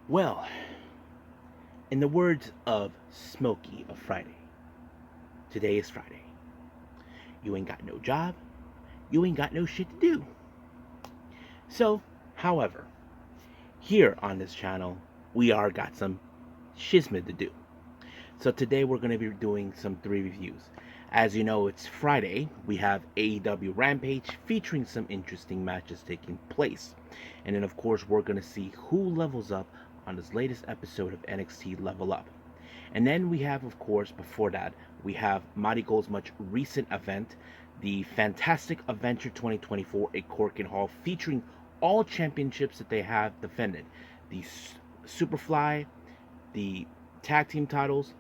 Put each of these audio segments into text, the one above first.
Well, in the words of Smokey of Friday, today is Friday. You ain't got no job, you ain't got no shit to do. So, however, here on this channel, we are got some shizmid to do. So today we're going to be doing some 3 reviews. As you know, it's Friday. We have AEW Rampage featuring some interesting matches taking place. And then, of course, we're going to see who levels up on this latest episode of NXT Level Up. And then we have, of course, before that, we have MARIGOLD's much recent event, the Fantastic Adventure 2024 at Korakuen Hall, featuring all championships that they have defended. The Superfly, the Tag Team titles,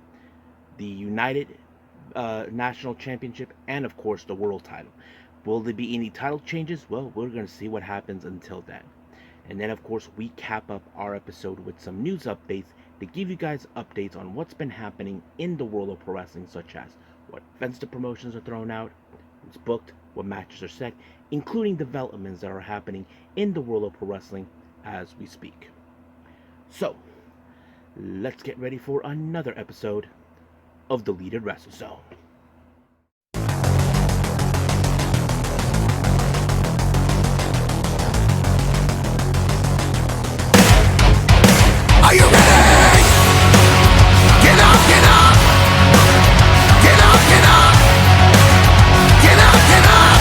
the United National Championship, and of course the World title. Will there be any title changes? Well, we're going to see what happens until then. And then, of course, we cap up our episode with some news updates to give you guys updates on what's been happening in the world of pro wrestling, such as what events the promotions are thrown out, who's booked, what matches are set, including developments that are happening in the world of pro wrestling as we speak. So, let's get ready for another episode of the Deleted Wrestle Zone. Are you ready? Get up, get up! Get up, get up! Get up, get up!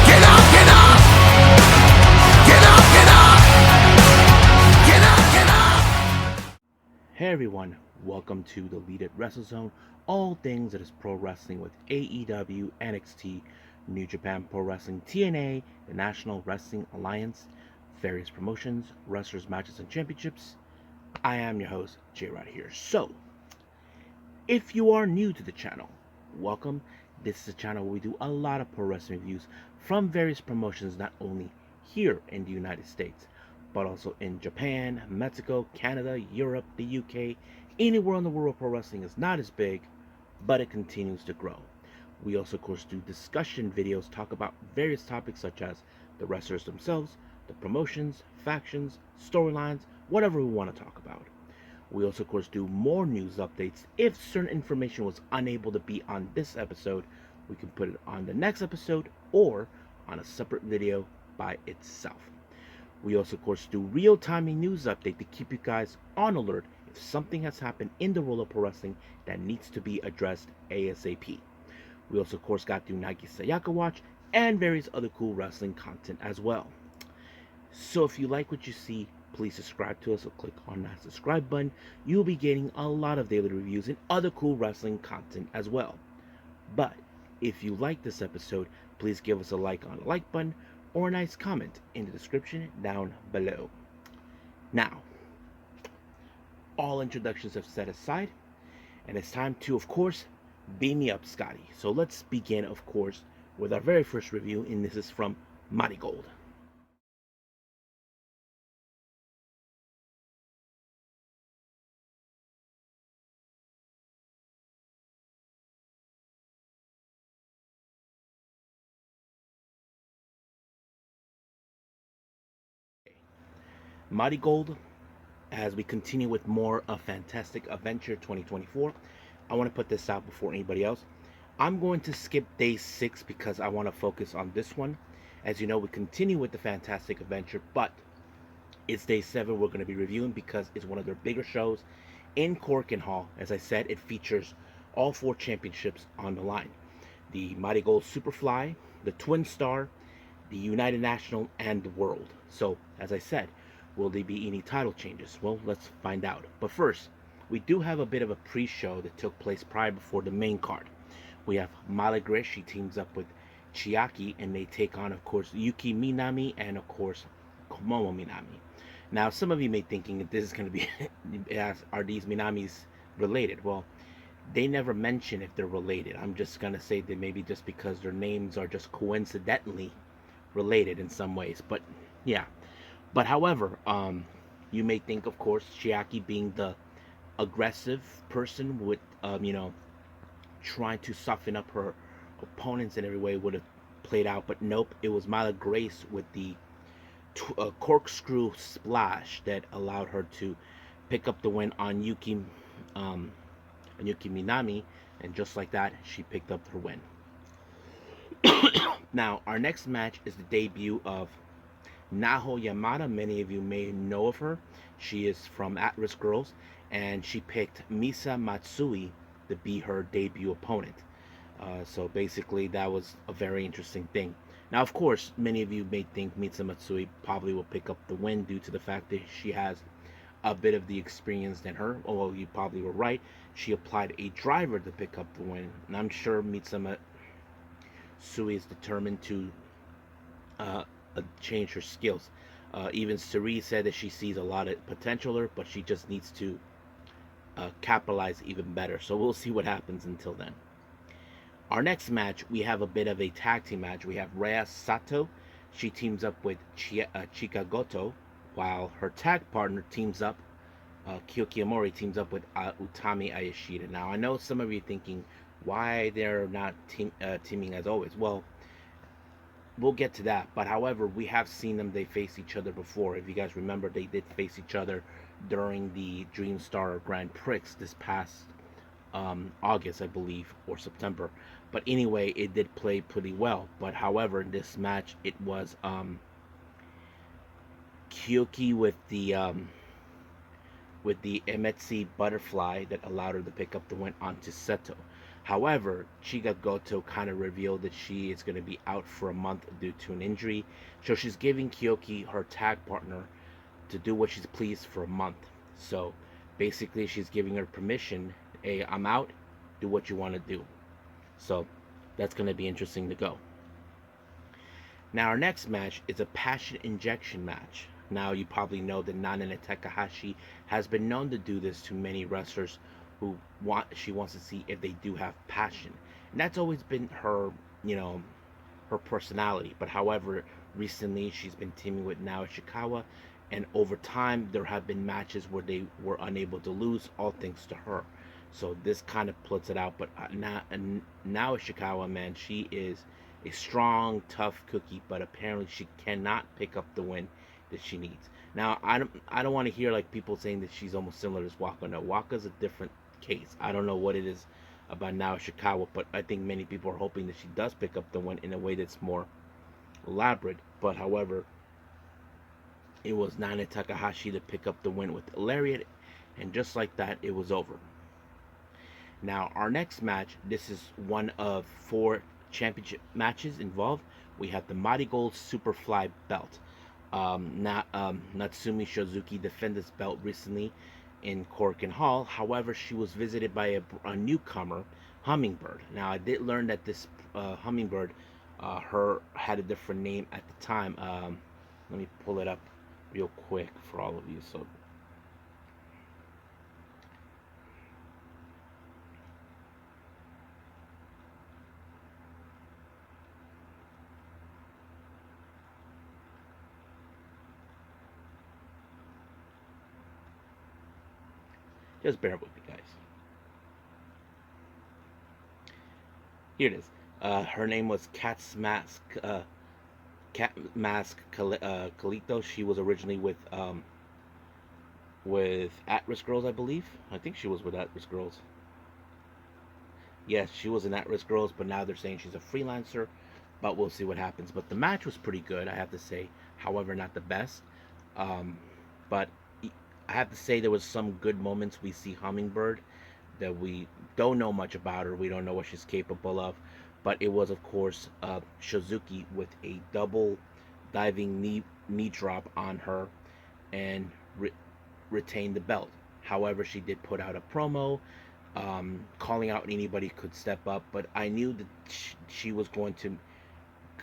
Get up, get up! Get up, get up! Get up, get up! Hey everyone, welcome to the Deleted Wrestle Zone, all things that is pro wrestling with AEW, NXT, New Japan Pro Wrestling, TNA, the National Wrestling Alliance, various promotions, wrestlers, matches, and championships. I am your host, J-Rod here. So, if you are new to the channel, welcome. This is a channel where we do a lot of pro wrestling reviews from various promotions, not only here in the United States, but also in Japan, Mexico, Canada, Europe, the UK. Anywhere in the world pro wrestling is not as big, but it continues to grow. We also, of course, do discussion videos, talk about various topics such as the wrestlers themselves, the promotions, factions, storylines, whatever we want to talk about. We also, of course, do more news updates. If certain information was unable to be on this episode, we can put it on the next episode or on a separate video by itself. We also, of course, do real-time news update to keep you guys on alert if something has happened in the world of pro wrestling that needs to be addressed ASAP. We also, of course, got the Nagi Sayaka Watch and various other cool wrestling content as well. So if you like what you see, please subscribe to us or click on that subscribe button. You'll be getting a lot of daily reviews and other cool wrestling content as well. But if you like this episode, please give us a like on the like button or a nice comment in the description down below. Now, all introductions have set aside, and it's time to, of course, beam me up, Scotty. So let's begin, of course, with our very first review, and this is from MARIGOLD. MARIGOLD, as we continue with more of Fantastic Adventure 2024. I want to put this out before anybody else. I'm going to skip day 6 because I want to focus on this one. As you know, we continue with the Fantastic Adventure, but it's day 7 we're going to be reviewing because it's one of their bigger shows in Korakuen Hall. As I said, it features all 4 championships on the line. The MARIGOLD Superfly, the Twin Star, the United National, and the World. So, as I said, will there be any title changes? Well, let's find out. But first, we do have a bit of a pre-show that took place prior before the main card. We have Malagré, she teams up with Chiaki, and they take on, of course, Yuki Minami and, of course, Momo Minami. Now, some of you may be thinking that this is going to be, are these Minamis related? Well, they never mention if they're related. I'm just going to say that maybe just because their names are just coincidentally related in some ways. But, yeah. But however, you may think, of course, Chiaki being the aggressive person with, trying to soften up her opponents in every way would have played out. But nope, it was Mila Grace with the a corkscrew splash that allowed her to pick up the win um, on Yuki Minami, and just like that, she picked up her win. Now, our next match is the debut of Naho Yamada. Many of you may know of her. She is from At Risk Girls, and she picked Misa Matsui to be her debut opponent. So basically, that was a very interesting thing. Now, of course, many of you may think Misa Matsui probably will pick up the win due to the fact that she has a bit of the experience than her. Although you probably were right, she applied a driver to pick up the win, and I'm sure Misa Matsui is determined to uh, change her skills. Even Suri said that she sees a lot of potential in her, but she just needs to capitalize even better. So we'll see what happens until then. Our next match, we have a bit of a tag team match. We have Rhea Sato. She teams up with Chika Goto, while her tag partner teams up, Kyoki Amori teams up with Utami Ayashida. Now, I know some of you are thinking why they're not teaming as always. Well, we'll get to that. But however, we have seen them. They face each other before. If you guys remember, they did face each other during the Dreamstar Grand Prix this past August, I believe, or September. But anyway, it did play pretty well. But however, in this match, it was Kyoki with the Emetsi butterfly that allowed her to pick up the win onto Seto. However, Chiga Goto kind of revealed that she is going to be out for a month due to an injury. So she's giving Kyoki, her tag partner, to do what she's pleased for a month. So basically, she's giving her permission. Hey, I'm out. Do what you want to do. So that's going to be interesting to go. Now, our next match is a passion injection match. Now, you probably know that Nana Takahashi has been known to do this to many wrestlers who she wants to see if they do have passion. And that's always been her, her personality. But however, recently she's been teaming with Nao Ishikawa, and over time there have been matches where they were unable to lose, all thanks to her. So this kind of puts it out. But Nao Ishikawa, man, she is a strong, tough cookie, but apparently she cannot pick up the win that she needs. Now, I don't want to hear like people saying that she's almost similar to Waka. No, Waka's a different case. I don't know what it is about Nao Ishikawa, but I think many people are hoping that she does pick up the win in a way that's more elaborate. But however, it was Nana Takahashi to pick up the win with a lariat, and just like that, it was over. Now, our next match, this is one of 4 championship matches involved. We have the MARIGOLD Superfly belt. Natsumi Shozuki defended this belt recently in Korakuen Hall. However, she was visited by a newcomer, Hummingbird. Now, I did learn that this Hummingbird, had a different name at the time. Let me pull it up real quick for all of you. So, just bear with me, guys. Here it is. Her name was Cat's Mask. Cat Mask Kalito. She was originally with At Risk Girls, I believe. I think she was with At Risk Girls. Yes, she was in At Risk Girls, but now they're saying she's a freelancer. But we'll see what happens. But the match was pretty good, I have to say. However, not the best. But I have to say there was some good moments. We see Hummingbird that we don't know much about her. We don't know what she's capable of. But it was, of course, Shizuki with a double diving knee drop on her and retained the belt. However, she did put out a promo calling out anybody who could step up. But I knew that she was going to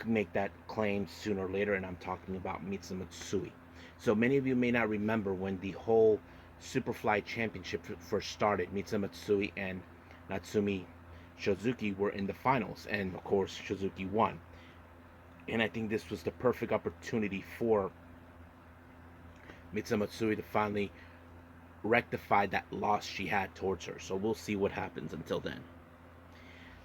make that claim sooner or later, and I'm talking about Mitsu Matsui. So many of you may not remember when the whole Superfly Championship first started. Mitsu Matsui and Natsumi Shozuki were in the finals, and of course Shozuki won. And I think this was the perfect opportunity for Mitsu Matsui to finally rectify that loss she had towards her. So we'll see what happens until then.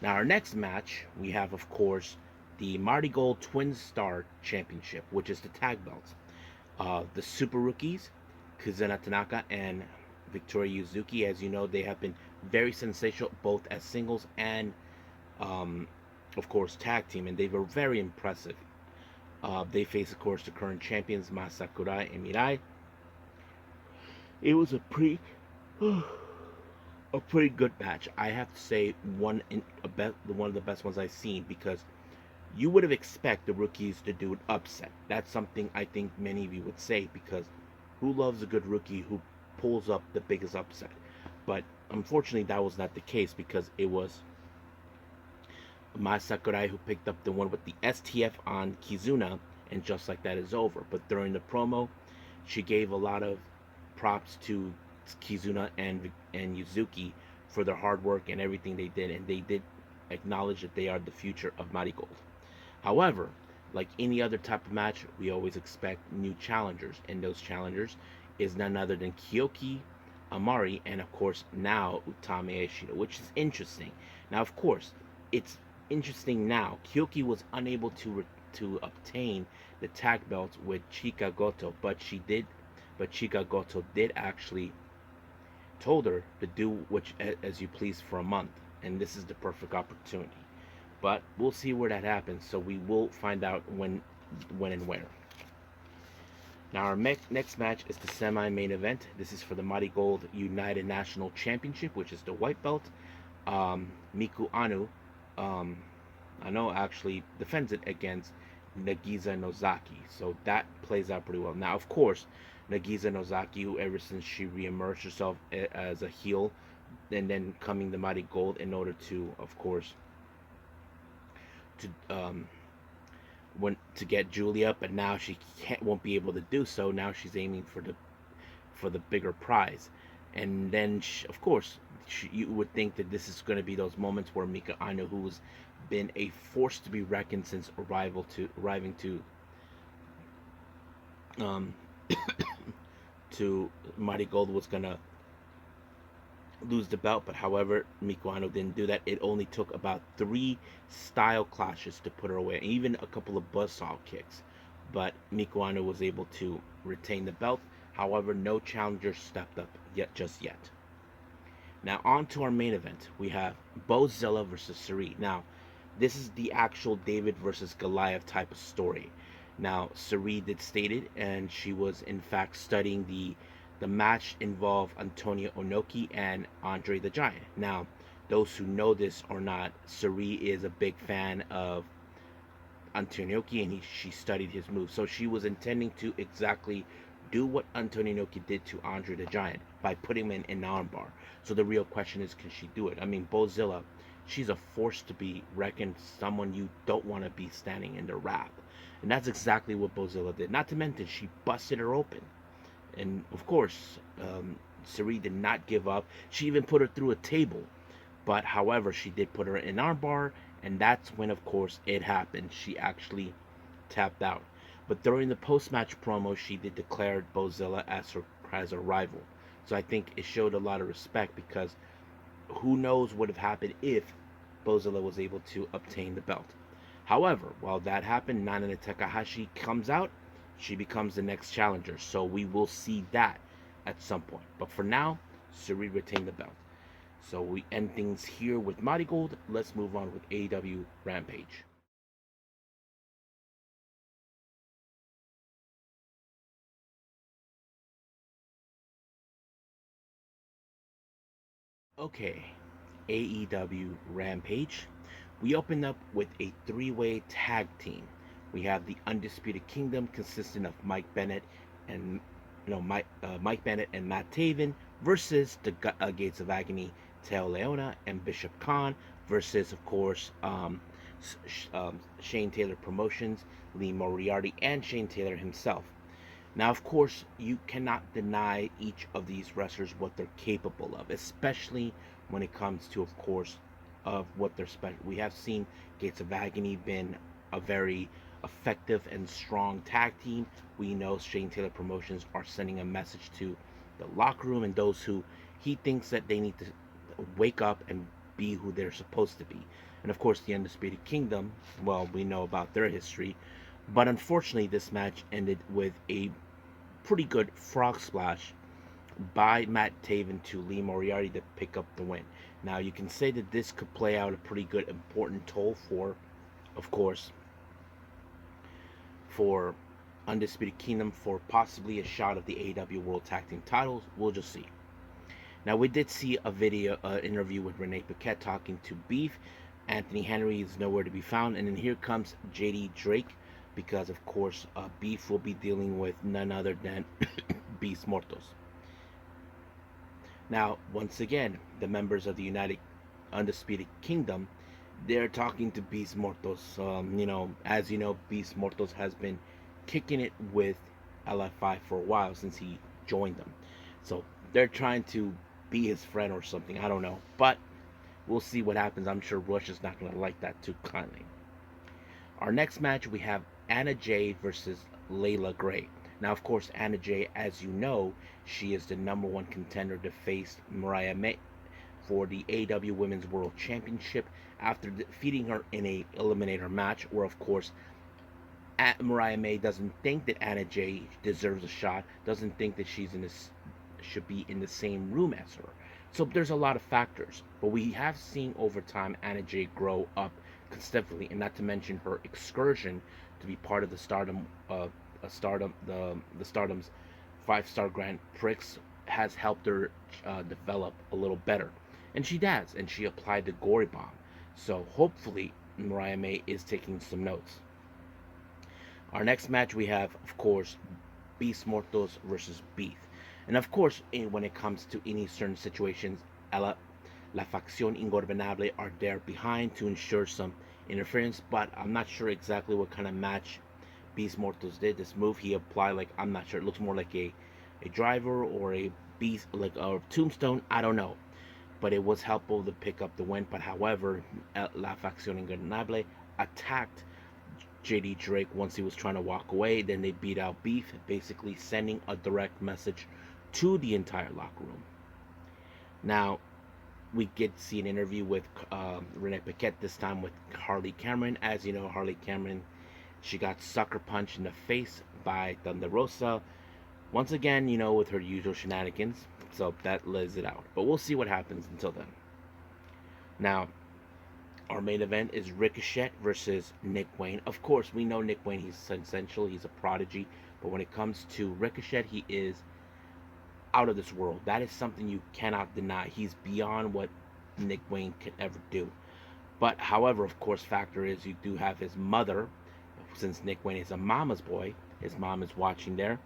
Now, our next match, we have, of course, the MARIGOLD Twin Star Championship, which is the tag belts. The Super Rookies, Kazuna Tanaka and Victoria Yuzuki. As you know, they have been very sensational both as singles and, um, of course, tag team, and they were very impressive. They face, of course, the current champions Masakurai and Mirai. It was a pretty good match. I have to say one of the best ones I've seen, because you would have expected the rookies to do an upset. That's something I think many of you would say, because who loves a good rookie who pulls up the biggest upset? But unfortunately, that was not the case, because it was Mai Sakurai who picked up the one with the STF on Kizuna, and just like that is over. But during the promo, she gave a lot of props to Kizuna and Yuzuki for their hard work and everything they did, and they did acknowledge that they are the future of Marigold. However, like any other type of match, we always expect new challengers, and those challengers is none other than Kyoki Amari and, of course, now Utami Aishida, which is interesting. Now, of course, it's interesting now. Kyoki was unable to obtain the tag belt with Chika Goto, but Chika Goto did actually told her to do which as you please for a month, and this is the perfect opportunity. But we'll see where that happens, so we will find out when and where. Now our next match is the semi-main event. This is for the Marigold United National Championship, which is the white belt. Miku Anu, I know, actually defends it against Nagisa Nozaki, so that plays out pretty well. Now, of course, Nagisa Nozaki, who ever since she reemerged herself as a heel, and then coming to Marigold in order to, of course, to to get Julia, but now she won't be able to do so. Now she's aiming for the bigger prize, and then of course you would think that this is going to be those moments where Mika Anu, who's been a force to be reckoned since arriving um, to Marigold, was gonna lose the belt. But however, Mikuano didn't do that. It only took about 3 style clashes to put her away, even a couple of buzzsaw kicks. But Mikuano was able to retain the belt. However, no challenger stepped up just yet. Now on to our main event. We have Bozilla versus Sari. Now, this is the actual David versus Goliath type of story. Now, Sari did state it, and she was in fact studying the match involved Antonio Inoki and Andre the Giant. Now, those who know this or not, Sari is a big fan of Antonio Inoki, and she studied his moves. So she was intending to exactly do what Antonio Inoki did to Andre the Giant by putting him in an armbar. So the real question is, can she do it? I mean, Bozilla, she's a force to be reckoned, someone you don't want to be standing in the wrap. And that's exactly what Bozilla did. Not to mention, she busted her open. And of course, Sari did not give up. She even put her through a table. But however, she did put her in armbar, and that's when, of course, it happened. She actually tapped out. But during the post-match promo, she did declare Bozilla as her rival. So I think it showed a lot of respect, because who knows what would have happened if Bozilla was able to obtain the belt. However, while that happened, Nana Takahashi comes out. She becomes the next challenger. So we will see that at some point. But for now, Sari retained the belt. So we end things here with Marigold. Let's move on with AEW Rampage. Okay, AEW Rampage. We open up with a 3-way tag team. We have the Undisputed Kingdom, consisting of Mike Bennett and Mike Bennett and Matt Taven, versus the Gates of Agony, Teo Leona and Bishop Khan, versus, of course, Shane Taylor Promotions, Lee Moriarty, and Shane Taylor himself. Now, of course, you cannot deny each of these wrestlers what they're capable of, especially when it comes to, of course, of what they're special. We have seen Gates of Agony been a very effective and strong tag team. We know Shane Taylor Promotions are sending a message to the locker room and those who he thinks that they need to wake up and be who they're supposed to be. And of course, the Undisputed Kingdom, well, we know about their history, but unfortunately, this match ended with a pretty good frog splash by Matt Taven to Lee Moriarty to pick up the win. Now, you can say that this could play out a pretty good, important toll for, of course, for Undisputed Kingdom for possibly a shot of the AEW World Tag Team titles. We'll just see. Now, we did see a video interview with Renee Paquette talking to Beef. Anthony Henry is nowhere to be found. And then here comes JD Drake because, of course, Beef will be dealing with none other than Beast Mortos. Now, once again, the members of the United Undisputed Kingdom, they're talking to Beast Mortos. As you know, Beast Mortos has been kicking it with LFI for a while since he joined them. So they're trying to be his friend or something. I don't know. But we'll see what happens. I'm sure Rush is not going to like that too kindly. Our next match, we have Anna Jay versus Layla Gray. Now, of course, Anna Jay, as you know, she is the number one contender to face Mariah May for the AEW Women's World Championship after defeating her in a eliminator match where, of course, Mariah May doesn't think that Anna Jay deserves a shot, doesn't think that should be in the same room as her. So there's a lot of factors, but we have seen over time Anna Jay grow up consistently, and not to mention her excursion to be part of the Stardom's 5-star Grand Prix has helped her develop a little better, and she does, and she applied the Gory Bomb. So hopefully Mariah May is taking some notes. Our next match we have, of course, Beast Mortos versus Beef. And of course, when it comes to any certain situations, La Facción Ingobernable are there behind to ensure some interference, but I'm not sure exactly what kind of match Beast Mortos did. This move he applied, I'm not sure, it looks more like a driver or a beast, like a tombstone, I don't know. But it was helpful to pick up the win. But however, La Facción Ingobernable attacked JD Drake once he was trying to walk away. Then they beat out Beef, basically sending a direct message to the entire locker room. Now, we get to see an interview with Renee Paquette, this time with Harley Cameron. As you know, Harley Cameron, she got sucker punched in the face by Thunder Rosa. Once again, with her usual shenanigans. So that lays it out. But we'll see what happens until then. Now, our main event is Ricochet versus Nick Wayne. Of course, we know Nick Wayne, he's essential, he's a prodigy. But when it comes to Ricochet, he is out of this world. That is something you cannot deny. He's beyond what Nick Wayne could ever do. But however, of course, factor is you do have his mother. Since Nick Wayne is a mama's boy, his mom is watching there.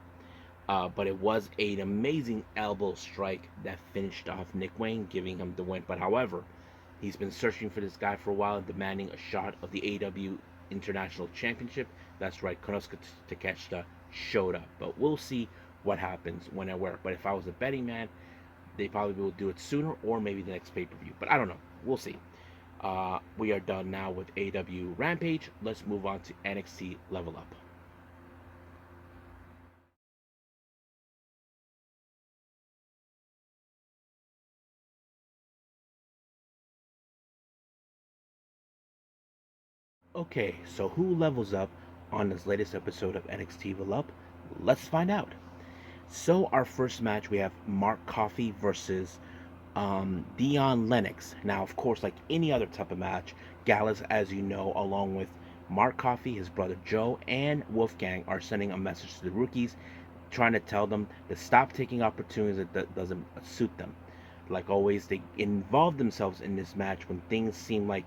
But it was an amazing elbow strike that finished off Nick Wayne, giving him the win. But however, he's been searching for this guy for a while, demanding a shot of the AEW International Championship. That's right, Konosuke Takeshita showed up. But we'll see what happens when and where. But if I was a betting man, they probably will do it sooner or maybe the next pay-per-view. But I don't know. We'll see. We are done now with AEW Rampage. Let's move on to NXT Level Up. Okay, so who levels up on this latest episode of NXT Level Up? Let's find out. So our first match, we have Mark Coffey versus Dion Lennox. Now, of course, like any other type of match, Gallus, as you know, along with Mark Coffey, his brother Joe, and Wolfgang are sending a message to the rookies, trying to tell them to stop taking opportunities that doesn't suit them. Like always, they involve themselves in this match when things seem like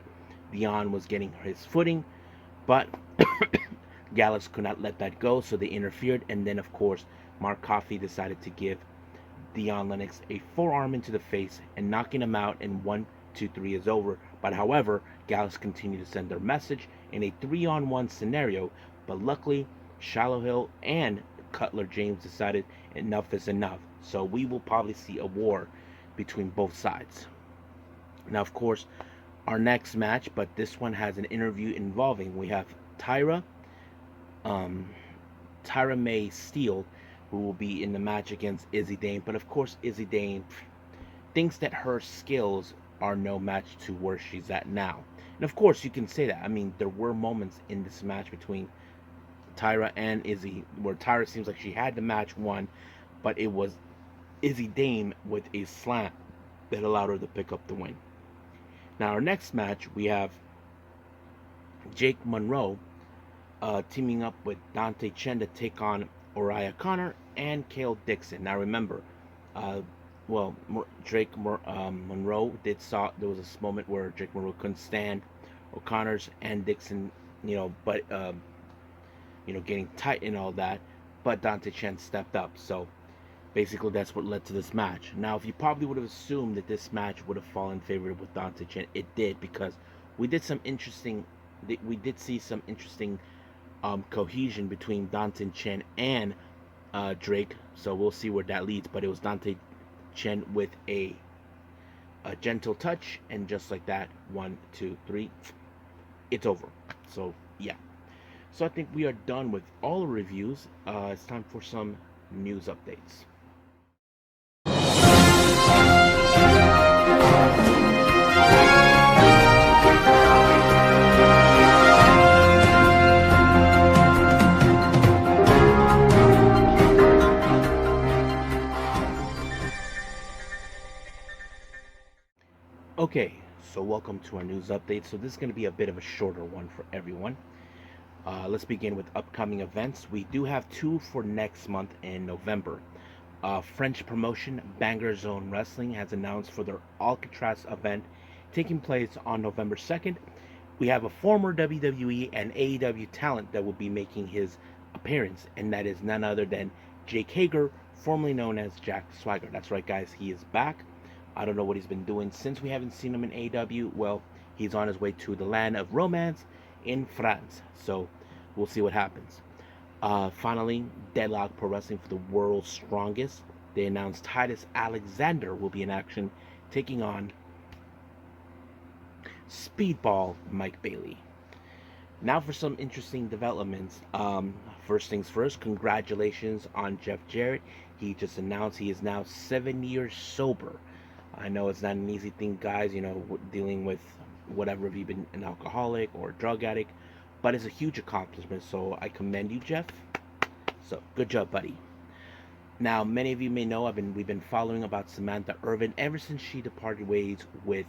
Dion was getting his footing, but Gallus could not let that go, so they interfered, and then, of course, Mark Coffey decided to give Dion Lennox a forearm into the face and knocking him out, and 1, 2, 3 is over. But however, Gallus continued to send their message in a 3-on-1 scenario, but luckily Shallow Hill and Cutler James decided enough is enough. So we will probably see a war between both sides. Now, of course, our next match, but this one has an interview involving, we have Tyra May Steele, who will be in the match against Izzy Dane. But of course, Izzy Dane thinks that her skills are no match to where she's at now. And of course, you can say that. I mean, there were moments in this match between Tyra and Izzy, where Tyra seems like she had the match won, but it was Izzy Dame with a slam that allowed her to pick up the win. Now, our next match, we have Jake Monroe teaming up with Dante Chen to take on Uriah Connor and Kale Dixon. Now, remember, uh, Drake Monroe there was this moment where Drake Monroe couldn't stand O'Connor's and Dixon, but getting tight and all that. But Dante Chen stepped up, so basically that's what led to this match. Now, if you probably would have assumed that this match would have fallen in favor with Dante Chen, it did, because we did see some interesting cohesion between Dante Chen and Drake. So we'll see where that leads. But it was Dante Chen with a gentle touch, and just like that, 1, 2, 3, it's over. So yeah. So I think we are done with all the reviews. It's time for some news updates. Okay, so welcome to our news update. So this is going to be a bit of a shorter one for everyone. Let's begin with upcoming events. We do have 2 for next month in November. French promotion Banger Zone Wrestling has announced for their Alcatraz event taking place on November 2nd. We have a former WWE and AEW talent that will be making his appearance, and that is none other than Jake Hager, formerly known as Jack Swagger. That's right, guys, he is back. I don't know what he's been doing since we haven't seen him in AEW. Well, he's on his way to the land of romance in France. So we'll see what happens. Finally, Deadlock Pro Wrestling for the World's Strongest. They announced Titus Alexander will be in action, taking on Speedball Mike Bailey. Now for some interesting developments. First things first, congratulations on Jeff Jarrett. He just announced he is now 7 years sober. I know it's not an easy thing, guys, dealing with whatever, if you've been an alcoholic or a drug addict, but it's a huge accomplishment, so I commend you, Jeff. So, good job, buddy. Now, many of you may know we've been following about Samantha Irvin ever since she departed ways with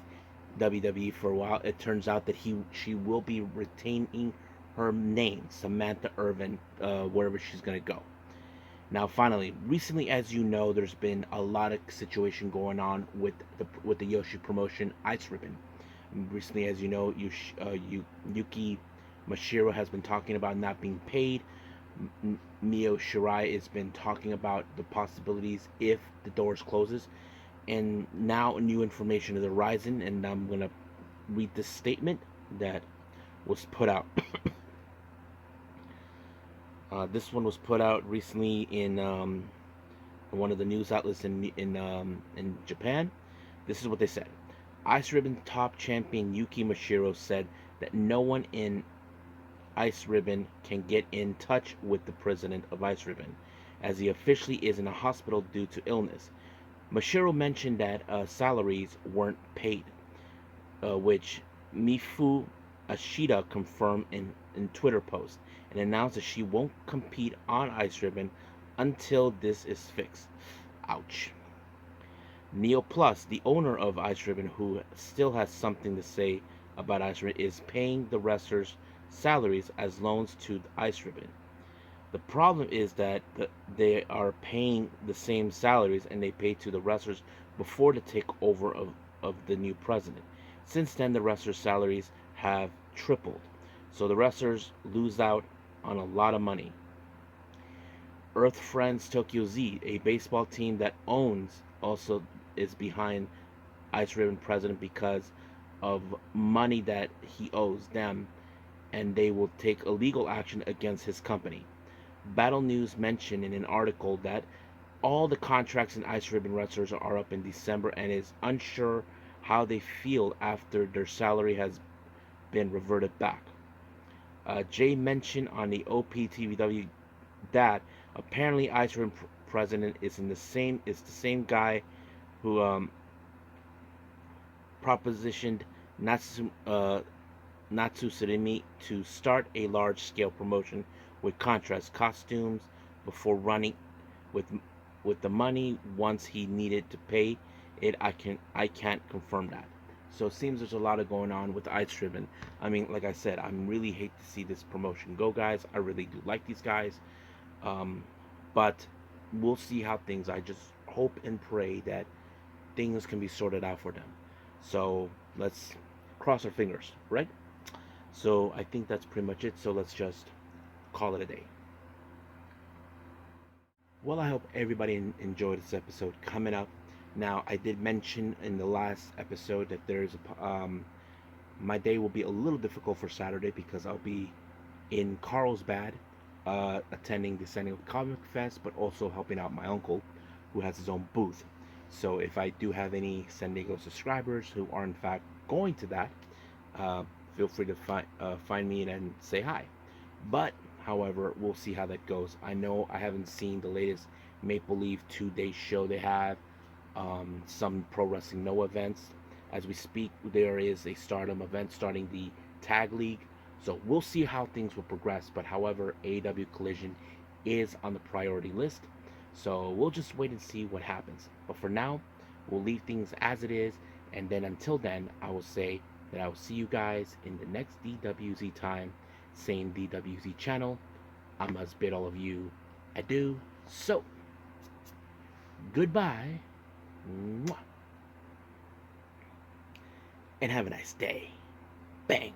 WWE for a while. It turns out that she will be retaining her name, Samantha Irvin, wherever she's going to go. Now, finally, recently, as you know, there's been a lot of situation going on with the Yoshi promotion, Ice Ribbon. Recently, as you know, Yuki Mashiro has been talking about not being paid. Mio Shirai has been talking about the possibilities if the doors closes. And now new information is arising, and I'm going to read this statement that was put out. This one was put out recently in one of the news outlets in Japan. This is what they said. Ice Ribbon top champion Yuki Mashiro said that no one in Ice Ribbon can get in touch with the president of Ice Ribbon, as he officially is in a hospital due to illness. Mashiro mentioned that salaries weren't paid, which Mifu Ashida confirmed in Twitter post, and announced that she won't compete on Ice Ribbon until this is fixed. Ouch. Neo Plus, the owner of Ice Ribbon, who still has something to say about Ice Ribbon, is paying the wrestlers' salaries as loans to Ice Ribbon. The problem is that they are paying the same salaries and they pay to the wrestlers before the takeover of the new president. Since then, the wrestlers' salaries have tripled, so the wrestlers lose out on a lot of money. Earth Friends Tokyo Z, a baseball team that owns, also is behind Ice Ribbon president because of money that he owes them, and they will take legal action against his company. Battle News mentioned in an article that all the contracts in Ice Ribbon wrestlers are up in December and is unsure how they feel after their salary has been reverted back. Jay mentioned on the OPTVW that apparently Ice Ribbon president is the same guy who propositioned Natsu Surimi to start a large-scale promotion with contrast costumes before running with the money once he needed to pay it. I can't confirm that. So it seems there's a lot of going on with Ice Driven. I mean, like I said, I really hate to see this promotion go, guys. I really do like these guys, um, but we'll see how things. I just hope and pray that things can be sorted out for them. So let's cross our fingers, right? So I think that's pretty much it. So let's just call it a day. Well, I hope everybody enjoyed this episode. Coming up now, I did mention in the last episode that there's my day will be a little difficult for Saturday because I'll be in Carlsbad attending the San Diego Comic Fest, but also helping out my uncle who has his own booth. So if I do have any San Diego subscribers who are in fact going to that, uh, feel free to find me and say hi. But however, we'll see how that goes. I know I haven't seen the latest Maple Leaf 2-day show they have. Some Pro Wrestling No events. As we speak, there is a Stardom event starting the Tag League. So we'll see how things will progress. But however, AEW Collision is on the priority list. So we'll just wait and see what happens. But for now, we'll leave things as it is. And then until then, I will say that I will see you guys in the next DWZ time. Same DWZ channel. I must bid all of you adieu. So, goodbye. Mwah. And have a nice day. Bang.